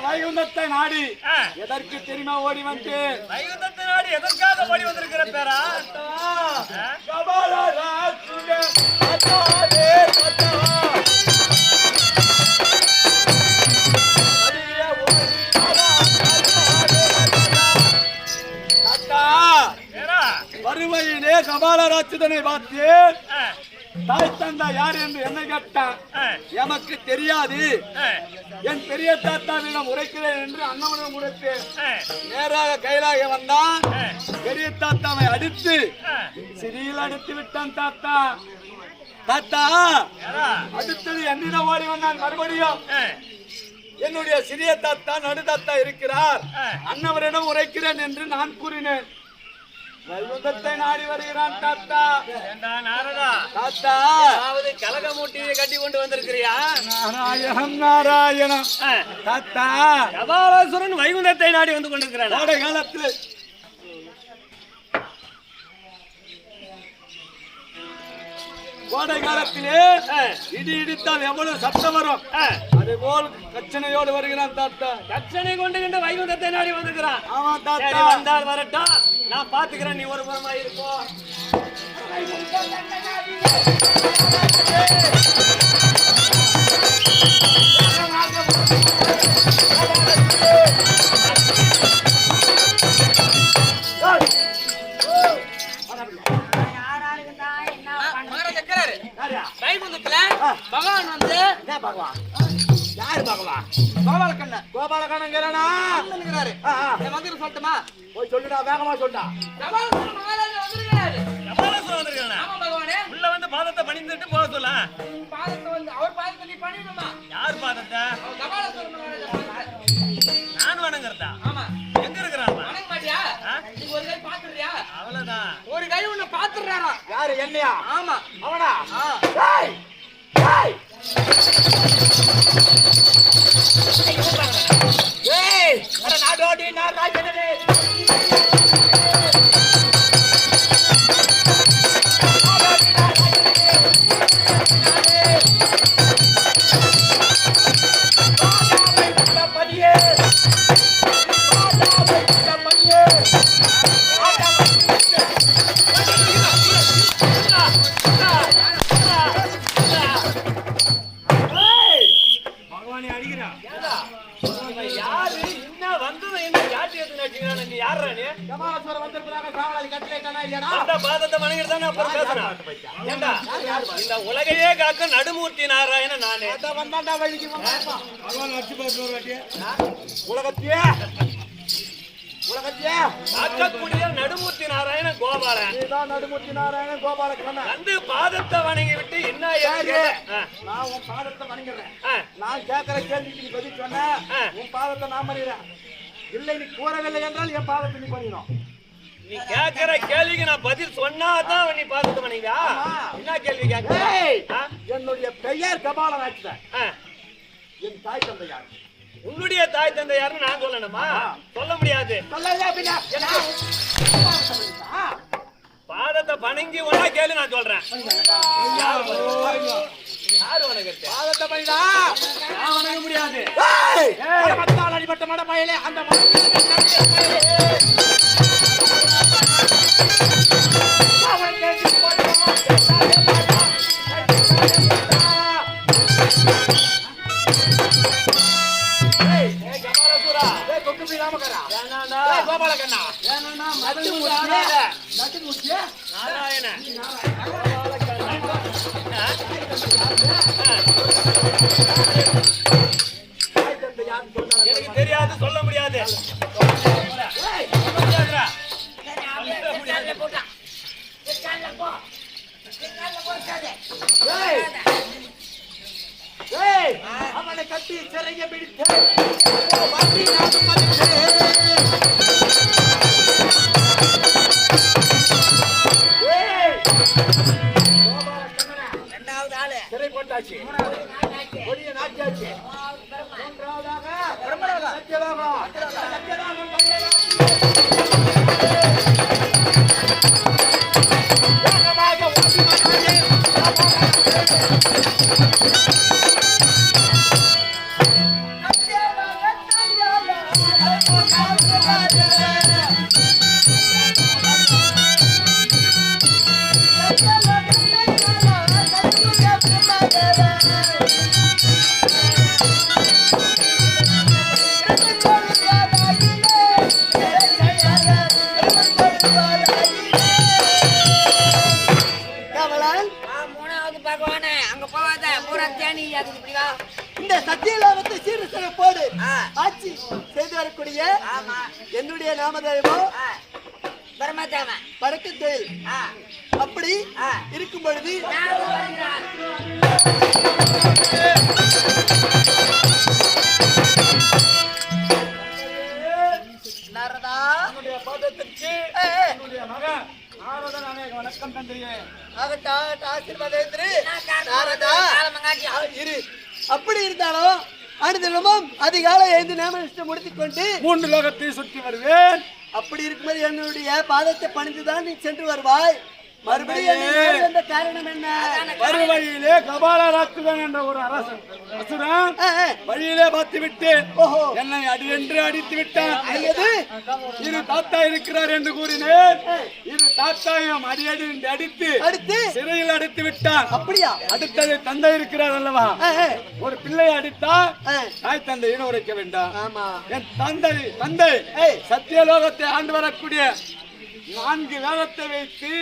வைகுந்தத்தை நாடி எதற்கு தெரியுமா ஓடி வந்து? வைகுந்தத்தை நாடி எதற்காக ஓடி வந்திருக்கிற பேரா? வறுமையிலே கபாலராட்சுதனை பார்த்து தாய் தந்தா யார் என்று என்ன கேட்டான். எமக்கு தெரியாது, என் பெரிய தாத்தாவிடம் உரைக்கிறேன் என்று அண்ணவனிடம் உரைத்து நேராக கைலாக வந்தான். பெரிய தாத்தாவை அடித்து சிறியில் அடித்து விட்டான். தாத்தா தாத்தா அடுத்தது என்னிடம் ஓடி வந்தான். மறுபடியும் என்னுடைய சிறிய தாத்தா நடு தாத்தா இருக்கிறார், அண்ணவரிடம் உரைக்கிறேன் என்று நான் கூறினேன். வைகுந்தத்தை நாடி வருகிறான். தாத்தா நாரதா, தாத்தா கலக மூட்டியை கட்டி கொண்டு வந்திருக்கிறியா? நாராயணம் நாராயணம். தாத்தா கபாலீஸ்வரன் வைகுந்தத்தை நாடி வந்து கொண்டிருக்கிறான். கோடை காலத்தில் கோடை காலத்திலே இடி இடித்தால் எவ்வளவு சத்தம் வரும், அதுபோல் கச்சனையோடு வருகிறான். தாத்தா கச்சனை கொண்டு வைகுந்தத்தை நாடி வந்திருக்கிறான். ஆமா தாத்தா, வந்தால் வரட்டும், நான் பாத்துக்கிறேன். நீ ஒரு புறமா இருக்கும். வைகுந்தத்துல பகவான் வந்து பகவான் யாரு? பகவான் கோபாலக்கண்ணன். கோபாலக்கண்ணங்கிறானா வந்து சொல்லட்டுமா? போய் சொல்லுடா, வேகமா சொல்லுடா. உள்ள வந்து பாதத்தை பணிந்துட்டு போக சொல்ல. அவர் பாதத்தை நீ பண்ணிடுமா? யார் பாதத்தை? நான் வணங்குறதா? ஆமா. எங்க இருக்கிறான்? வணங்க மாட்டியா? நீ ஒரு கை பாத்துறியா? அவ்வளவுதான். ஒரு கை உன்னை பாத்துறாரா? யாரு? என்னையா? ஆமா. அவனா? டேய் டேய் ஏய் அட நாடோடி நாராயணனே. உலகையே காக்க நடுமூர்த்தி நாராயண நானே உலகத்தையே காக்கக்கூடிய நடுமூர்த்தி நாராயண கோபாலன். நடுமூர்த்தி நாராயண கோபாலக்கண்ணன் வந்து பாதத்தை வணங்கி விட்டு என்ன நான் உன் பாதத்தை வணங்குறேன். நான் கேட்கிற கேள்விக்கு நீ பதில் சொன்ன, உன் பாதத்தை நான் பண்ணிடுறேன். இல்லை நீ கூறவில்லை என்றால் என் பாதத்தை நீ பண்ணிடும். நீ கேட்கிற கேள்விக்கு நான் பதில் சொன்னாதான் நீ பாதத்தை வணங்குவியா? என்ன கேள்வி கேட்க? என்னுடைய பெயர் கபாலராட்சன். என் தாய் தந்தை யார்? உன்னுடைய தாய் தந்தை யாருன்னு நான் சொல்லணுமா? சொல்ல முடியாது. பாதத்தை பணங்கி ஒன்னா கேளு, நான் சொல்றேன். யாரு வணங்குறது? பாதத்தை பண்ணிடா, நான் வணங்க முடியாது. அடிபட்ட மட பயிலே அந்த கோபாலக்கண்ணா நாராயண தாய் தந்தை யாருன்னு சொன்னாங்க. எனக்கு தெரியாது, சொல்ல முடியாது. ஏய், சொல்ல முடியாதுடா. சரி, அப்படியே கால்ல போட்டா. கால்ல போ. கால்ல போட்டாதே. ஏய், ஏய், அவனை கட்டி சிறைய பிடித்து வண்டி நாடும் மதித்து. ஏய், ரெண்டாவது ஆளு சிறை போட்டாச்சு, கொடிய நாட்டாச்சு. மூன்றாவதாக சத்தியலோகம். சத்தியலோகம் வேகமாக ஓடி வந்தாயே. மூணாவது பகவானே அங்க போவாத பூரா தேனி அதுக்கு இப்படி வா. இந்த சத்தியலோகத்தை சீர் செய்ய போடு. ஆ. ஆட்சி செய்து வரக்கூடிய ஆமா. என்னுடைய நாமதேவம் ஆ. பிரம்மதேவன். படக்கு தொழில். ஆ. அப்படி ஆ. இருக்கும் பொழுது நானும் வருகிறேன். நாரதா என்னுடைய பாதத்திற்கு என்னுடைய மகன் நாரதன் அநேக வணக்கம் தந்தையே. ஆகட்டா ஆசீர்வாதேந்திரி நான் காரணம் நாரதா காலமங்காட்டி இரு. அப்படி இருந்தாலும் அனுதினமும் அதிகாலை 5 நிமிஷம் முடித்துக் கொண்டு 3 லோகத்தை சுற்றி வருவேன். அப்படி இருக்கும்போது என்னுடைய பாதத்தை பணிந்துதான் நீ சென்று வருவாய். மறுபடியும் நீ ஓடி வந்த காரணம் என்ன? வருவழியிலே கபாலராட்சுதன் என்ற ஒரு அரசன் அசுரன் வழியிலே பார்த்து விட்டு ஓஹோ. என்னை அடி என்று அடித்து விட்டான். ஐயது. இரு தாத்தா இருக்கிறார் என்று கூறினேன். இரு தாத்தாயும் அடியடி என்று அடித்து அடுத்து சிறையில் அடைத்து விட்டான். அப்படியா? அடுத்தது தந்தை இருக்கிறார் அல்லவா, ஒரு பிள்ளை அடித்தா ஆ. தாய் தந்தையிடம் உரைக்க வேண்டாம். ஆமா. என் தந்தை சத்தியலோகத்தை ஆண்டு வரக்கூடிய 4 வேதத்தை வைத்து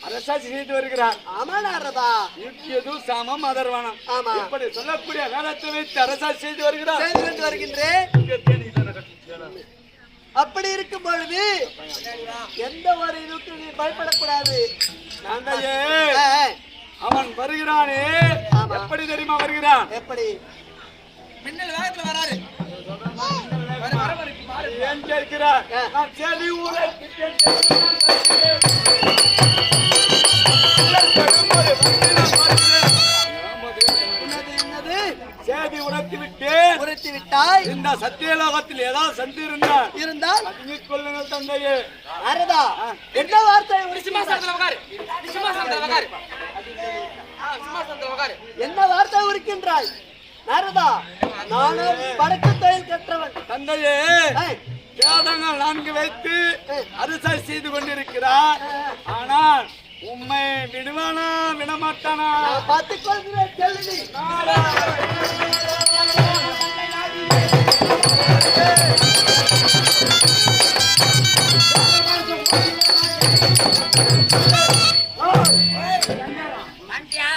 அரசாட்சி செய்து வருகிறார். ஆமா நாரதா. யுக்தியது சமம் அதர்வனம். ஆமா. இப்படி சொல்லக்கூடிய வேதத்தை வைத்து அரசாட்சி செய்து வருகிறார். செய்து கொண்டு வருகின்றேன். அப்படி இருக்கும் பொழுது எந்த ஒரு இதுக்கு நீ பயப்படக்கூடாது. தந்தையே, ஆ, அவன் வருகிறானே, ஆமா. எப்படி தெரியுமா வருகிறான்? எப்படி? மின்னல் வேகத்துல வராரு. ஏன் கேட்கிறார்? ஆ. நான் செவி உரைக்கின்றேன். என்னது சேதி உரைத்து விட்டேன். உரைத்து விட்டாய். இந்த சத்தியலோகத்தில் ஏதாவது சந்திருந்தா இருந்தால் அடங்கிக் கொள்ளுங்கள் தந்தையே. நாரதா என்ன வார்த்தை? சிம்மாசனத்துல உட்காரு. சிம்மாசனத்துல உட்காரு. சிம்மாசனத்துல உட்காரு. என்ன வார்த்தை உரைக்கின்றாய் நாரதா? நானும் வடக்கு தொழில் கற்றவன். தந்தையே, ஏய், வேதங்கள் 4 வைத்து அரசாட்சி செய்து கொண்டிருக்கிறார். ஆனால் உம்மை விடுவானா விடமாட்டானா? நான் பார்த்துக் கொள்கிறேன். கேள்வி. வந்துட்டியா?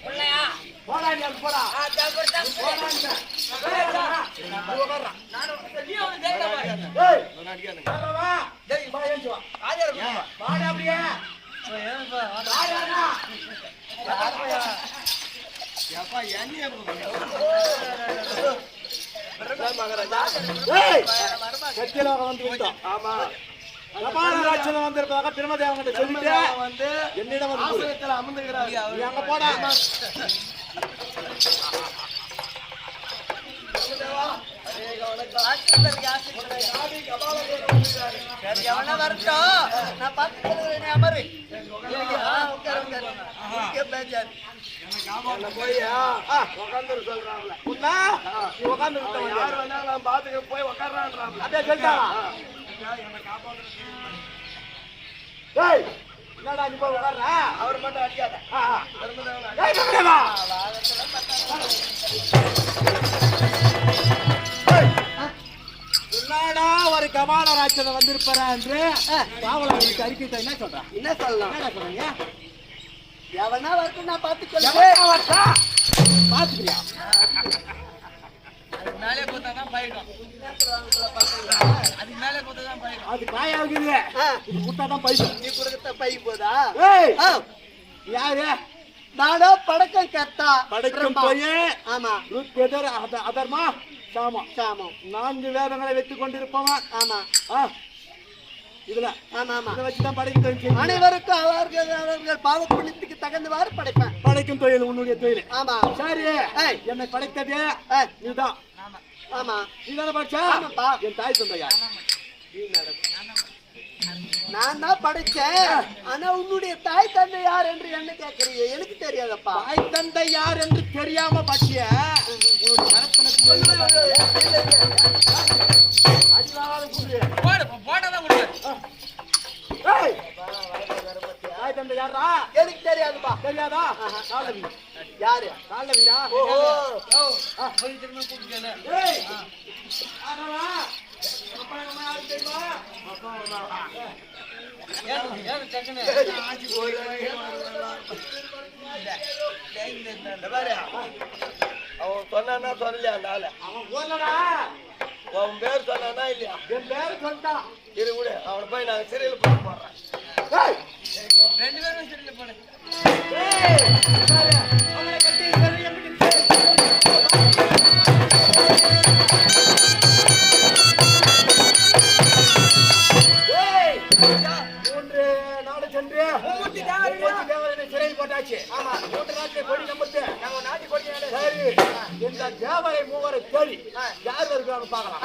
உள்ளயா? போடா நீ அங்க போடா. ஆ, தேவைப்படுதா? நீ அவனை தேடிட்டா பாரு. ஏய், வா. டேய், வா, ஏஞ்சு வா. வாடா அப்படியே. வாடாண்ணா. ஏய், சத்தியலோகம் வந்து விட்டோம். ஆமா, கபாலராட்சதன் வந்திருப்பதாக திருமதேவன் சொல்லிட்டு வந்து என்னிடம் வந்து ஆசிரியத்தில் அமர்ந்துகிறார். நீ அங்க போடா. எவனா வரட்டும், நான் பார்த்துக்கிறேன். நீ அமரு. உட்காரு, உட்காரு. உனக்கே பேஜாரு. என்ன போய் உட்காந்துரு சொல்றாங்களே. உன்னா நீ உட்காந்து யார் வேணாலும் நான் பாத்துக்க போய் உட்கார்றான்றாங்க. அப்படியே சொல்லிட்டாங்க. ஏய், என்னடா நீ போய் உட்கார்ற? அவர் மட்டும் அடிக்காத. ஏய், கம்மியா என்னடா ஒரு கபாலராட்சதன் வந்திருப்பாரா என்று காவலர்களுக்கு அறிக்கை என்ன சொல்றான்? என்ன சொல்லலாம்? என்ன சொல்றீங்க? எவனா வரட்டும், நான் பார்த்துக்கொள்கிறேன். பாத்துக்கிறியா? மேலே போட்டாதான் பயிடும். அதுக்கு மேலே போட்டாதான் பயிடும். அது காயாகுது. இது குட்டாதான் பைசா. நீ கொடுத்த பை போதா? ஏய் யாரு? நானோ படக்கம் கத்தா. படைக்கும் போயே. ஆமா. ருத்யதர் அதர்மா சாமம். சாமம். 4 வேதங்களை வெற்றி கொண்டிருப்பவன். ஆமா. இதுல ஆமா ஆமா. இதை வச்சுதான் படைக்கும் தொழில். அனைவருக்கும் அவர்கள் பாவ புண்ணியத்துக்கு தகுந்தவாறு படைப்பேன். படைக்கும் தொழில் உன்னுடைய தொழில். ஆமா. சரி என்னை படைத்ததே நீதான். ஆமா. நீதான படைச்சா? ஆமாப்பா. என் தாய் தந்தையா? நான் தான் படைச்சேன். ஆனா உன்னுடைய தாய் தந்தை யார் என்று என்ன கேட்கறீங்க? எனக்கு தெரியாதப்பா. தாய் தந்தை யார் என்று தெரியாம பட்டிய தாய் தந்தை யாரா? எனக்கு தெரியாதுப்பா. தெரியாதா? காலவி. யாரு? காலவியா? ஓஹோ. ஏய் ஆனா அப்பா அம்மா யாரு தெரியுமா? அவன் சொன்னானா சொல்லலையா அந்த ஆளு? அவன் போலடா. அவன் பேர் சொன்னானா இல்லையா? என் பேரு சொல்லிட்டான். இரு கூட அவனை போய் நாங்க சிறையில் போட்டு போடுறேன். ஏய் 2 பேரும் சரியில்லை போடு. ஏய் அவனை கட்டி சிறையில் பிடிச்சு. ஏய் 3 நாடு சென்று மூர்த்தி தேவரை சிறையில் போட்டாச்சு. ஆமா. 3 நாட்டுல கொடி நம்புத்து. நம்ம நாட்டு கொடி நாடு. சரி இந்த தேவரை மூவரை தேடி யார் வருகிறான்னு பார்க்கலாம்.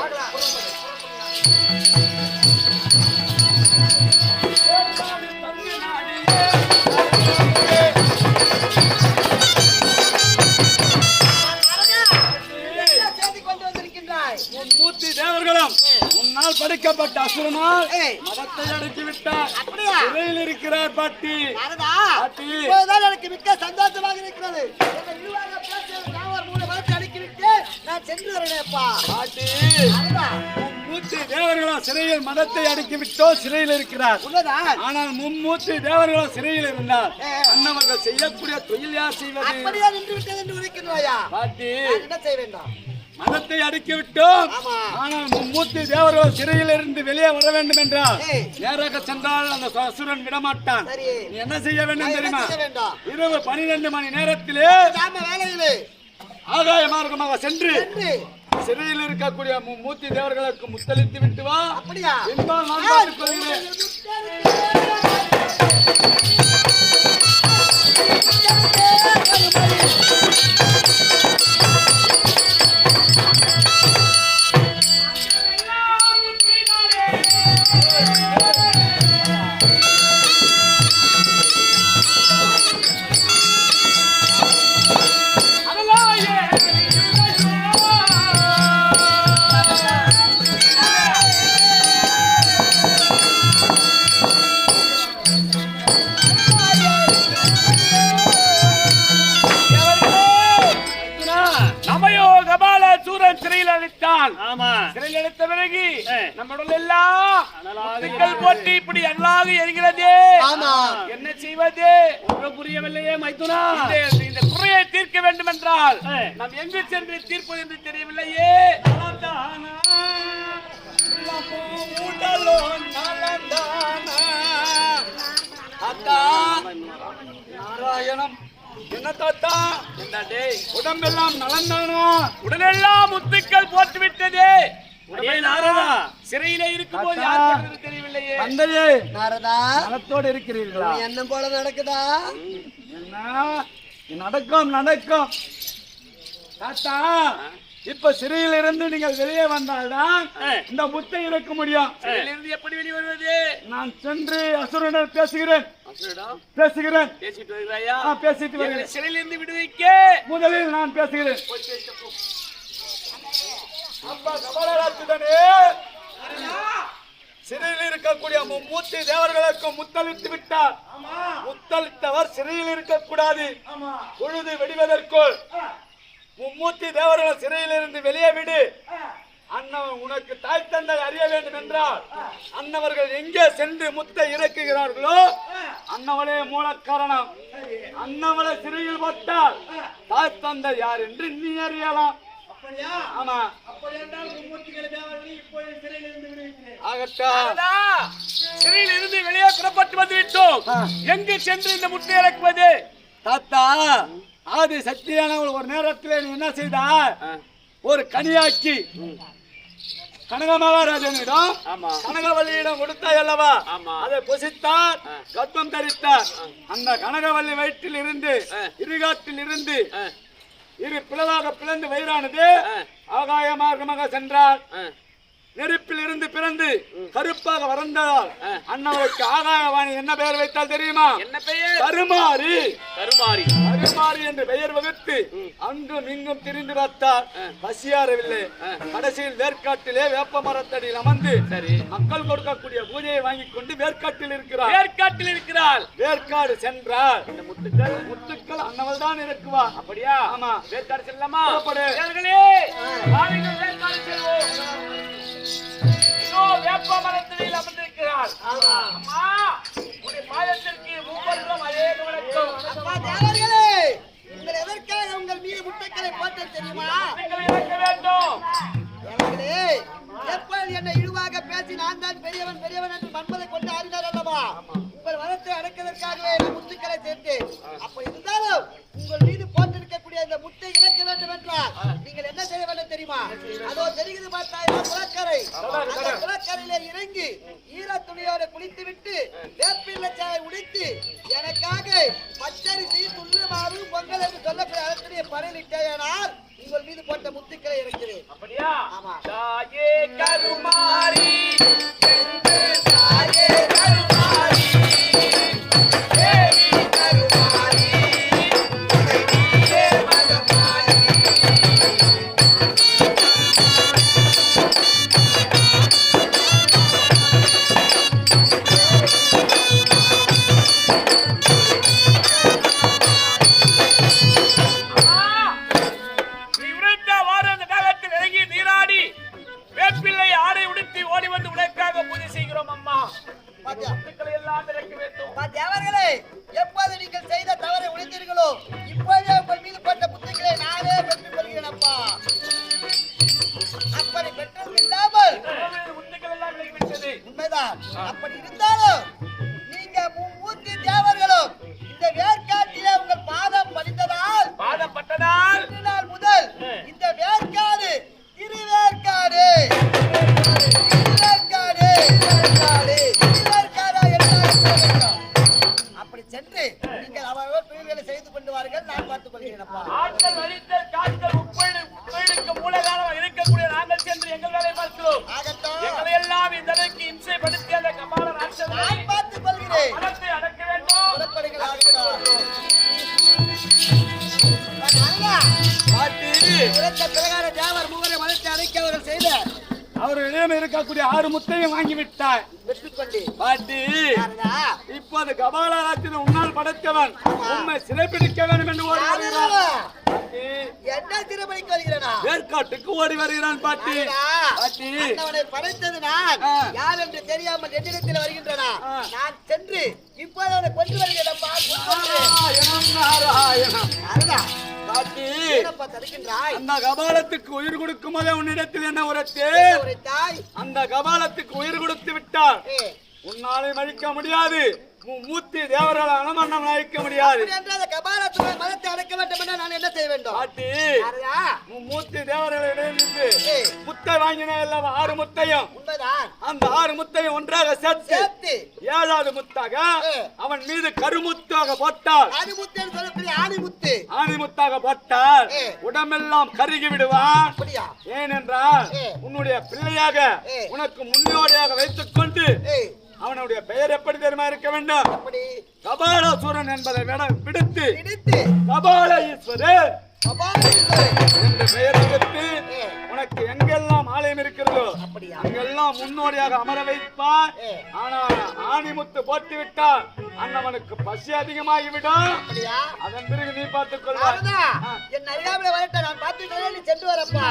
மூர்த்தி தேவர்களும் உன்னால் படைக்கப்பட்ட அசுரனால் மதத்தை அடக்கி விட்டார். சிறையில் இருக்கிறார் பாட்டி. பாட்டி எனக்கு மிக்க சந்தோஷமாக இருக்கிறது. நான் சென்று வரேன்ப்பா. பாட்டி மும்மூர்த்தி தேவர்களும் சிறையில் மதத்தை அடக்கி விட்டோ சிறையில் இருக்கிறார். ஆனால் மும்மூர்த்தி தேவர்களும் சிறையில் இருந்தார். அன்னவர்கள் செய்யக்கூடிய தொழில் யார் செய்வது? அப்படியே நின்று விட்டது என்று உரைக்கிறாயா? பாட்டி என்ன செய்ய வேண்டும்? மதத்தை அடக்கி விட்டோம். ஆனால் மும்மூர்த்தி தேவர்கள் சிறையில் இருந்து வெளியே வர வேண்டும் என்றால் நேராக சென்றால் அந்த அசுரன் விடமாட்டான். நீ என்ன செய்ய வேண்டும் தெரியுமா? இரவு 12 மணி நேரத்திலே வேலையிலே ஆகாய மார்க்கமாக சென்று சிறையில் இருக்கக்கூடிய மும்மூர்த்தி தேவர்களுக்கு முத்தளித்து விட்டு வா. அப்படியா? என்பால் நான் பார்த்துக் கொள்கிறேன். சிறையில் எடுத்த பிறகு நம்ம உடல் எல்லாம் முத்துக்கள் போட்டு இப்படி அல்லாக எரிகிறது. என்ன செய்வது புரியவில்லையே மைத்துனா. இந்த குறையை தீர்க்க வேண்டும் என்றால் நாம் எங்கு சென்று தீர்ப்பது என்று தெரியவில்லையே. நாராயணம் என்ன தாத்தா? உடம்பெல்லாம் நலந்தானா? உடனெல்லாம் முத்துக்கள் போட்டு விட்டது. சிறையில இருக்கும் போது யார் தெரியவில்லையே. தந்தையே நாரதா, நலத்தோடு இருக்கிறீர்களா? என்ன போல நடக்குதா? நடக்கும் நடக்கும் தாத்தா. இப்ப சிறையில் இருந்து நீங்கள் வெளியே வந்தால்தான் இந்த முத்தை இறக்க முடியும். சிறையிலிருந்து எப்படி வெளியே வருவது? நான் சென்று அசுரனுடன் பேசுகிறேன். பேசுகிறேன். பேசிட்டு வருகிறாயா? பேசிட்டு வருகிறேன். சிறையிலிருந்து விடுவிக்க முதலில் நான் பேசுகிறேன். அப்பா கமலராஜனே, சிறையில் இருக்கக்கூடிய மும்மூர்த்தி தேவர்களுக்கு முத்தளித்து விட்டார். முத்தளித்தவர் சிறையில் இருக்கக்கூடாது. பொழுது வெடிவதற்குள் மும்மூர்த்தி தேவர்கள் சிறையில் இருந்து வெளியே விடு. அண்ணன் உனக்கு தாய் தந்தை அறிய வேண்டும் என்றால் அன்னவர்கள் எங்கே சென்று முத்தை இறக்குகிறார்களோ அன்னவளே மூல காரணம். அன்னவளை சிறையில் போட்டால் தாய் தந்தை யார் என்று நீ அறியலாம். ஆமா, சிறையில் இருந்து வெளியே புறப்பட்டு வந்து விட்டோம். எங்கு சென்று இந்த முட்டை இறக்குவது? தாத்தா, ஆதி சக்தியானவள் ஒரு நேரத்தில் நீ என்ன செய்தார்? ஒரு கனியாக்கி கனக மகாராஜனிடம் கனகவல்லியிடம் கொடுத்தாய் அல்லவா? அதை புசித்தார், கர்ப்பம் தரித்தார். அந்த கனகவல்லி வயிற்றில் இருந்து இருகாற்றில் இருந்து இரு பிளவாக பிளந்து வயிறானது ஆகாய மார்க்கமாக சென்றார். நெருப்பில் இருந்து பிறந்து கருப்பாக வறந்ததால் அண்ணவருக்கு ஆகாயவாணி என்ன பெயர் வைத்தால் தெரியுமா? என்ன பெயர்? கருமாரி. கருமாரி. கருமாரி என்று பெயர் வகுத்து அங்கும் இங்கும் திரிந்து பார்த்தார். பசியாறவில்லை. கடைசியில் வேர்க்காட்டிலே வேப்ப மரத்தடியில் அமர்ந்து மக்கள் கொடுக்கக்கூடிய பூஜையை வாங்கி கொண்டு வேர்க்காட்டில் இருக்கிறார். வேர்க்காட்டில் இருக்கிறார். வேர்க்காடு சென்றார். இந்த முத்துக்கள் அண்ணவள் தான் இருக்குவா? அப்படியா? ஆமா. வேர்க்காடு செல்லலாமா? வேப்ப மரத்தில் அமர்ந்திருக்கிறார். அம்மா, உடைய பாதத்திற்கு மூவர்களும் அதே வணக்கம். உங்கள் எதற்காக உங்கள் மீது முட்டைகளை போட்ட தெரியுமா? இறக்க வேண்டும். எப்போது என்னை இழிவாக பேசி நான் தான் பெரியவன் பெரியவன் என்று மன்மதை கொண்டு அறிந்தார் அல்லவா? உங்கள் வரத்தை அடக்குவதற்காகவே முத்துக்களை சேர்த்தேன். அப்படி இருந்தாலும் உங்கள் மீது போட்டிருக்கக்கூடிய இந்த முட்டை இறக்க வேண்டும் என்றால் நீங்கள் என்ன செய்ய வேண்டும் தெரியுமா? அதோ தெரிகிறது பார்த்தாயிரம் குளக்கரை. அந்த குளக்கரையில இறங்கி ஈரத்துணியோடு குளித்து விட்டு வேப்பிலை சாயை உடைத்து எனக்காக பச்சரிசி துள்ளுமாறு பொங்கல் என்று சொல்லக்கூடிய அத்தனைய படையிட்டேனால் உங்கள் மீது போட்ட முத்துக்களை இறக்கிறேன். அப்படியா? ஆமா. தாயே கருமாரி, தாயே கருமாரி, தேவி கருமாரி, நீயே மகமாரி. வேப்பிள்ளை ஆடை உடுத்தி ஓடி வந்து உனக்காக பூஜை செய்கிறோம். அம்மா, முத்துக்களை எல்லாம் இறக்க வேண்டும். தேவர்களே, எப்போது நீங்கள் செய்த தவறை உழைத்தீர்களோ இப்போதே உங்கள் மீது போட்ட முத்துக்களை நானே பெற்றுக் கொள்கிறேன் அப்பா. அப்படி பெற்றது இல்லாமல் முத்துக்கள் எல்லாம் விலகிவிட்டது. உண்மைதான். அப்படி இருந்தாலும் நீங்க மூர்த்தி தேவர்களும் இந்த வேர்க்காட்டிலே உங்கள் பாதம் படித்ததால் பாதம் பட்டதால் நாள் முதல் இந்த வேர்க்காடு திருவேற்காடு திருவேற்காடு திருவேற்காடா என்று அப்படி சென்று நீங்கள் அவர்கள் தொழில்களை செய்து கொண்டு வாருங்கள். நான் பார்த்துக் கொள்கிறேன் அப்பா. ஆட்கள் வரித்தல் காட்கள் உப்பைடுக்கு மூலகாலம் இருக்கக்கூடிய நாங்கள் சென்று எங்கள் வேலை பார்க்கிறோம். எங்களை எல்லாம் இந்த அளவுக்கு இம்சைப்படுத்தி அந்த கபால ராட்சசனை நான் பார்த்துக் கொள்கிறேன். மனத்தை அடக்க வேண்டும். புறப்படுங்கள் ஆகட்டும். பிரகார தேவர் மூவரை மனத்தை அடைக்க அவர்கள் செய்த அவர்களிடம் இருக்கக்கூடிய 6 முத்தையும் வாங்கி விட்டாய். வெற்றிக்கொண்டு பாட்டி, இப்போது கபாலராஜன் உன்னால் படைத்தவன் உண்மை சிறைப்பிடிக்க வேண்டும் என்று ஓடி வருகிறான். என்ன சிறைப்பிடிக்க வருகிறனா? வேர்க்காட்டுக்கு ஓடி வருகிறான் பாட்டி. பாட்டி, அவனை படைத்தது நான் யார் என்று தெரியாமல் என்னிடத்தில் வருகின்றனா? நான் சென்று இப்போது அவனை கொண்டு வருகிறேன். பாட்டி, அந்த கபாலத்துக்கு உயிர் கொடுக்கும் போதே உன்னிடத்தில் என்ன உரைத்து அந்த கபாலத்துக்கு உயிர் கொடுத்து விட்டார். உன்னாலே மழிக்க முடியாது. மூர்த்தி தேவர்களான மன்னம் அழிக்க முடியாது. மனத்தை அடக்க வேண்டும் என்று நான் என்ன செய்ய வேண்டும்? பாட்டி, மூர்த்தி தேவர்களிடமிருந்து முத்தை வாங்கின அல்லவா 6 முத்தையும். அந்த 6 முத்தையும் ஒன்றாக சேர்த்து 7வது முத்தாக அவன் மீது கருமுத்தாக போட்டால் ஆணிமுத்தாக போட்டால் உடம்பெல்லாம் கருகி விடுவான். ஏனென்றால் உன்னுடைய பிள்ளையாக உனக்கு முன்னோடியாக வைத்துக் கொண்டு அவனுடைய பெயர் எப்படி தெரியுமா இருக்க வேண்டும்? கபாலசூரன் என்பதை விடுத்து கபால ஈஸ்வரர் என்று பெயர் கொடுத்து உனக்கு எங்கெல்லாம் ஆலயம் இருக்கிறதோ அங்கெல்லாம் முன்னோடியாக அமர வைப்பார். ஆனால் ஆணிமுத்து போட்டு விட்டால் அண்ணவனுக்கு பசி அதிகமாகிவிடும். அதன் பிறகு நீ பார்த்துக் கொள்வார். என் அருகாமையில வரட்ட நான் பார்த்துட்டு சென்று வரப்பா.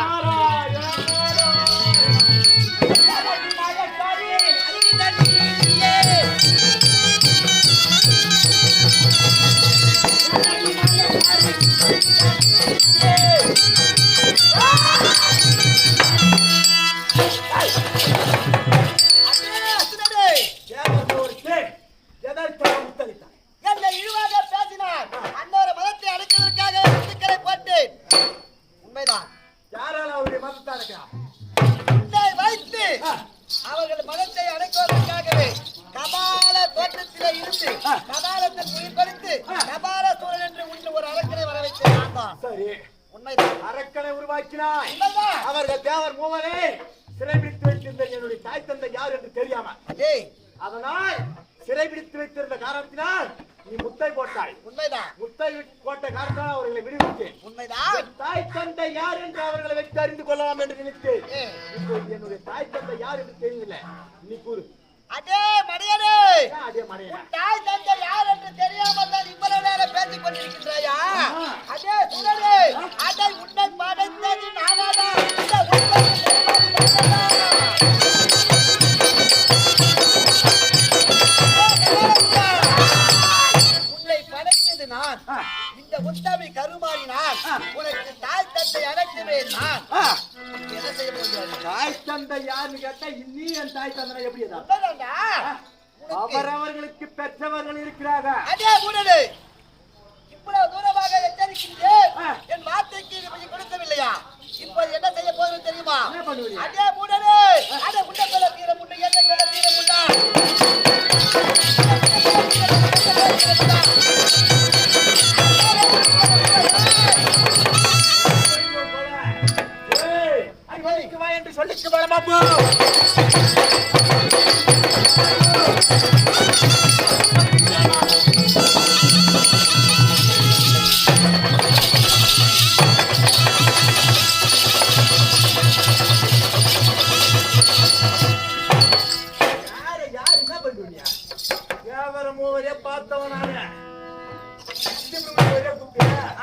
என்னை இழிவாக பேசினார். அன்னோர மதத்தை அடைப்பதற்காக முத்துக்களை போட்டேன். உண்மைதான். உன்னை வைத்து அவர்கள் மதத்தை அடைப்பதற்காகவே கபால தோட்டத்திலே இருந்து கபாலத்தில் உயிர்படுத்து கபாலசூரன் என்று உள்ள ஒரு அரக்கனை வர வைத்தேன். நான் தான். உண்மைதான். அரக்கனை உருவாக்கினாய். உண்மைதான். அவர்கள் தேவர் மூவரே சிறைபிடித்து வைத்திருந்த என்னுடைய தாய் தந்தை யார் என்று தெரியாம ஏய், அதனால் சிறைபிடித்து வைத்திருந்த காரணத்தினால் நீ முத்தை போட்டாய். உண்மைதான். முத்தை போட்ட காரணத்தால் அவர்களை விடுவித்தேன். உண்மைதான். தாய் தந்தை யார் என்று அவர்களை வைத்து அறிந்து கொள்ளலாம் என்று நினைத்தேன். ஏய், இப்போது என்னுடைய தாய் தந்தை யார் என்று தெரியல. நீ கூறு. அடே மடையனே, அதே மடையா உன் தாய் தந்தை யார் என்று தெரியாமல் தான் இவ்வளவு நேரம் பேசிக் கொண்டிருக்கின்றாயா? அதே சுடரே, அதை உன்னை படைத்தது நானாடா. இந்த உன்னை படைத்தது நான். இந்த உத்தமி கருமாறி நான். உனக்கு தாய் தந்தை அடைத்தவே நான். என்ன செய்ய போகிறாரு? தாய் தந்தை யாருன்னு கேட்டா நீ என் தாய் தந்தை எப்படி ஏதாவது உண்மைதான்டா. உனக்கு அவரவர்களுக்கு பெற்றவர்கள் இருக்கிறார்கள். அதே உடனே இவ்வளவு தூரமாக எச்சரிக்கின்றேன். என் வார்த்தைக்கு நீ கொடுக்கவில்லையா? இப்போது என்ன செய்ய போகிறது தெரியுமா? என்ன பண்ணுவீங்க? அதே உடனே அதை முன்ன கொள்ள தீர முன்ன என்ன கொள்ள தீர முன்னா என்று சொல்லிக்கு வரமாப்போ.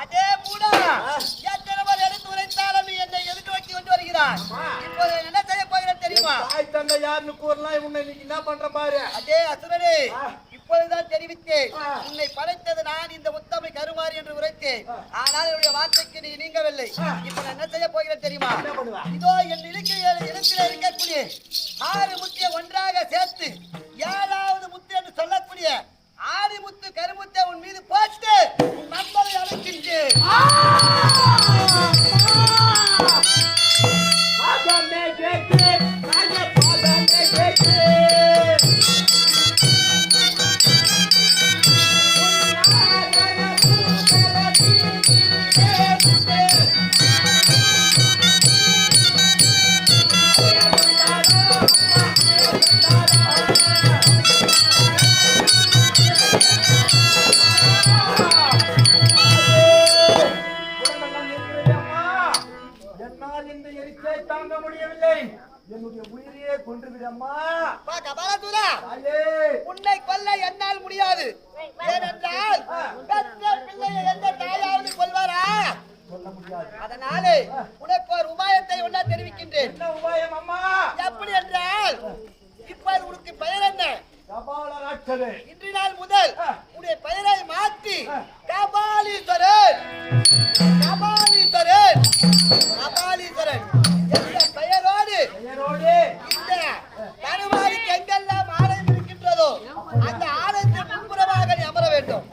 அதே மூடா எத்தனை பேர் எடுத்து உரைத்தாலும் நீ என்னை எதிர்த்து வைத்து கொண்டு வருகிறாய். இப்போது என்ன செய்ய போகிறேன் தெரியுமா? தாய் தந்தை யாருன்னு கூறலாம். உன்னை நீ என்ன பண்ற பாரு. அதே அசுரனே, இப்பொழுதுதான் தெரிவித்தேன். உன்னை படைத்தது நான், இந்த உத்தமை கருமாறி என்று உரைத்தேன். ஆனால் என்னுடைய வார்த்தைக்கு நீ நீங்கவில்லை. இப்ப நான் என்ன செய்ய போகிறேன் தெரியுமா? இதோ என் இலக்கில இருக்கக்கூடிய 6 முத்தியை ஒன்றாக சேர்த்து 7வது முத்து என்று சொல்லக்கூடிய ஆதிமுத்து கருமுத்தை உன் மீது போட்டு உன் நண்பரை அழைக்கின்றேன். தாங்க முடியவில்லை. என்னுடைய உயிரையே கொன்றுவிடம்மா. கபாலசூரா, உன்னை கொல்ல என்னால் முடியாது. ஏனென்றால் பெற்ற பிள்ளையை எந்த தாயாவது கொல்வாரா? சொல்ல முடியாது. அதனாலே உனக்கு ஒரு உபாயத்தை ஒன்றா தெரிவிக்கின்றேன். என்ன உபாயம் அம்மா? எப்படி என்றால் இப்போது உனக்கு பெயர் என்ன? கபாலராட்சதே. இன்று நாள் முதல் உன்னுடைய பெயரை மாற்றி கபாலீஸ்வரன் கபாலீஸ்வரன் கபாலீஸ்வரன் என்ற பெயரோடு இந்த கருமாரிக்கு எங்கெல்லாம் ஆலயம் இருக்கின்றதோ அந்த ஆலயத்தின் முன்புறமாக நீ அமர வேண்டும்.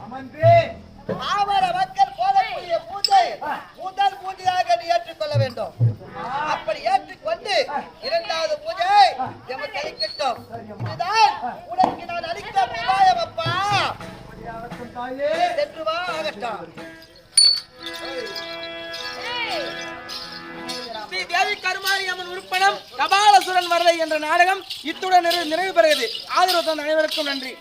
பாமர மக்கள் போடக்கூடிய பூஜை முதல் பூஜையாக நீ ஏற்றுக்கொள்ள வேண்டும். அப்படி ஏற்றுக்கொண்டு 2வது பூஜை எமக்கு அளிக்கட்டும். இதுதான் உனக்கு நான் அளிக்க உபாயம் அப்பா. சென்று வா ஆகட்டும். ஸ்ரீ தேவி கருமாரி அம்மன் உருப்படம் கபாலசுரன் வரலை என்ற நாடகம் இத்துடன் நிறைவு பெறுகிறது. ஆதரவு தந்த அனைவருக்கும் நன்றி.